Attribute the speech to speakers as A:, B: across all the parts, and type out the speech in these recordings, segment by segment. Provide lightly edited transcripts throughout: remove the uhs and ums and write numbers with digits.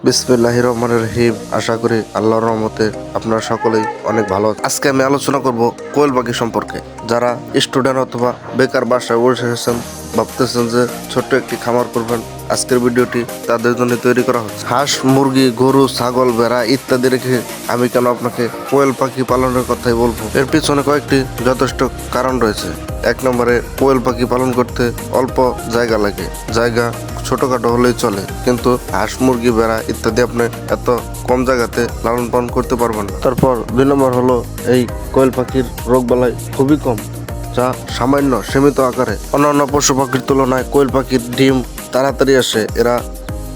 A: বিসমিল্লাহির রহমানির রহিম। আশা করি আল্লাহর রহমতে আপনারা সকলেই অনেক ভালো আছেন। আজকে আমি আলোচনা করব কোয়েল পাখি সম্পর্কে। যারা স্টুডেন্ট অথবা বেকার বাসায় বসে আছেন, ভাবতেছেন যে ছোট্ট একটি খামার করবেন, আজকের ভিডিওটি তাদের জন্য তৈরি করা হচ্ছে। হাঁস, মুরগি, গরু, ছাগল, ভেড়া ইত্যাদি রেখে আমি কেন আপনাকে কোয়েল পাখি পালনের কথাই বলবো। এর পিছনে কয়েকটি যথেষ্ট কারণ রয়েছে। এক নম্বরে, কোয়েল পাখি পালন করতে অল্প জায়গা লাগে। জায়গা ছোটখাটো হলেই চলে, কিন্তু হাঁস, মুরগি, ভেড়া ইত্যাদি আপনি এত কম জায়গাতে লালন পালন করতে পারবেন না। তারপর 2 নম্বর হলো, এই কোয়েল পাখির রোগবালাই খুবই কম, যা সামান্য সীমিত আকারে। অন্যান্য পশু পাখির তুলনায় কোয়েল পাখির ডিম তাড়াতাড়ি আসে। এরা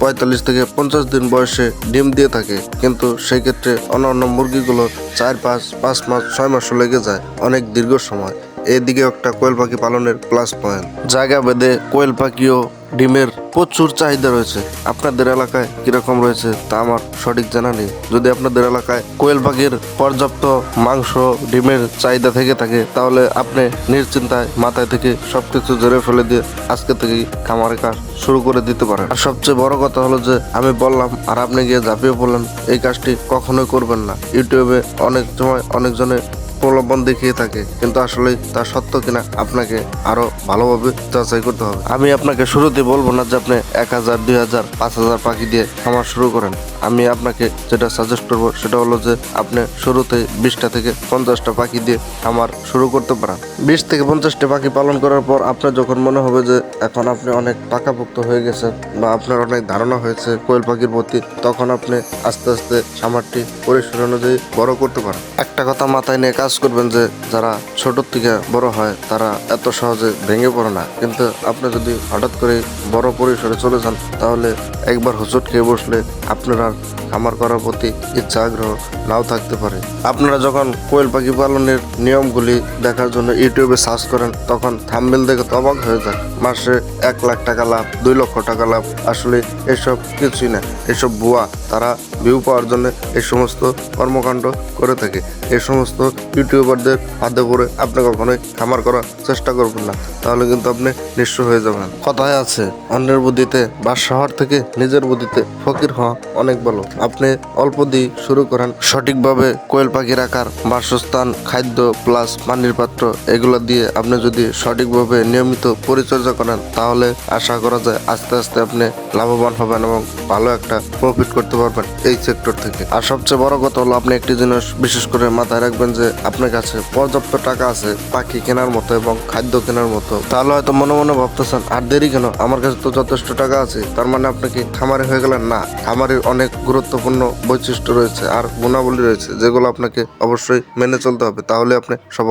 A: 45 থেকে 50 দিন বয়সে ডিম দিয়ে থাকে, কিন্তু সেই ক্ষেত্রে অন্যান্য মুরগিগুলো 4-5 মাস 6 মাসও লেগে যায়, অনেক দীর্ঘ সময়। এদিকে একটা কোয়েল পাখি পালনের প্লাস পয়েন্ট। জায়গা ভেদে কোয়েল পাখিও ডিমের প্রচুর চাহিদা রয়েছে। আপনাদের এলাকায় কিরকম রয়েছে তা আমার সঠিক জানা নেই। যদি আপনাদের এলাকায় কোয়েল পাখির পর্যাপ্ত মাংস, ডিমের চাহিদা থেকে থাকে, তাহলে আপনি নিশ্চিন্তায় মাথায় থেকে সবকিছু জেরে ফেলে দিয়ে আজকে থেকেই খামারের কাজ শুরু করে দিতে পারেন। আর সবচেয়ে বড় কথা হলো যে, আমি বললাম আর আপনি গিয়ে ঝাঁপিয়ে পড়লেন, এই কাজটি কখনোই করবেন না। ইউটিউবে অনেক সময় অনেকজনে প্রলোভন দেখিয়ে থাকে, কিন্তু আসলে তা সত্য কিনা আপনাকে আরো ভালোভাবে যাচাই করতে হবে। আমি আপনাকে শুরুতে বলবো না যে আপনি 1000, 2000, 5000 পাখি দিয়ে খামার শুরু করেন। আমি আপনাকে যেটা সাজেস্ট করবো সেটা হলো যে, আপনি শুরুতে 20টা থেকে 50টা পাখি দিয়ে খামার শুরু করতে পারেন। 20 থেকে 50টা পাখি পালন করার পর আপনার যখন মনে হবে যে এখন আপনি অনেক পাকাপোক্ত হয়ে গেছেন বা আপনার অনেক ধারণা হয়েছে কোয়েল পাখির প্রতি, তখন আপনি আস্তে আস্তে খামারটি পরিসর অনুযায়ী বড় করতে পারেন। একটা কথা মাথায় নিয়ে কাজ করবেন যে, যারা ছোট থেকে বড় হয় তারা এত সহজে ভেঙে পড়ে না, কিন্তু আপনি যদি হঠাৎ করে বড় পরিসরে চলে যান, তাহলে একবার হোঁচট খেয়ে বসলে আপনার আর খামার করার প্রতি ইচ্ছা আগ্রহ নাও থাকতে পারে। আপনারা যখন কোয়েল পাখি পালনের নিয়মগুলি দেখার জন্য ইউটিউবে সার্চ করেন, তখন থাম্বনেল দেখে তো অবাক হয়ে যায়। মাসে 1 লাখ টাকা লাভ, 2 লক্ষ টাকা লাভ। আসলে এসব কিছুই না, এসব ভুয়া। তারা ভিউ পাওয়ার জন্য এই সমস্ত কর্মকাণ্ড করে থাকে। এই সমস্ত ইউটিউবারদের হাতে পড়ে আপনি কখনোই খামার করার চেষ্টা করবেন না, তাহলে কিন্তু আপনি নিঃস্ব হয়ে যাবেন। কথায় আছে, অন্যের বুদ্ধিতে বা শহর থেকে নিজের বুদ্ধিতে ফকির হওয়া অনেক ভালো। আপনি অল্প দিয়ে শুরু করেন। সঠিকভাবে কোয়েল পাখি রাখার বাসস্থান, খাদ্য প্লাস পানির পাত্র, এগুলো দিয়ে আপনি যদি সঠিকভাবে নিয়মিত পরিচর্যা করেন, তাহলে আশা করা যায় আস্তে আস্তে আপনি লাভবান হবেন এবং ভালো একটা প্রফিট করতে পারবেন এই সেক্টর থেকে। আর সবচেয়ে বড় কথা হলো, আপনি একটি জিনিস বিশেষ করে মাথায় রাখবেন যে, আপনার কাছে পর্যাপ্ত টাকা আছে পাখি কেনার মতো এবং খাদ্য কেনার মতো। তাহলে হয়তো মনে মনে ভাবতেছেন, আর দেরি কেন, আমার কাছে তো যথেষ্ট টাকা আছে, তার মানে আপনি কি খামারে হয়ে গেলেন? না, খামারের অনেক গুরুত্বপূর্ণ বৈশিষ্ট্য রয়েছে আর গুণাবলী রয়েছে, যেগুলো আপনাকে অবশ্যই মেনে চলতে হবে, তাহলে আপনি সফল।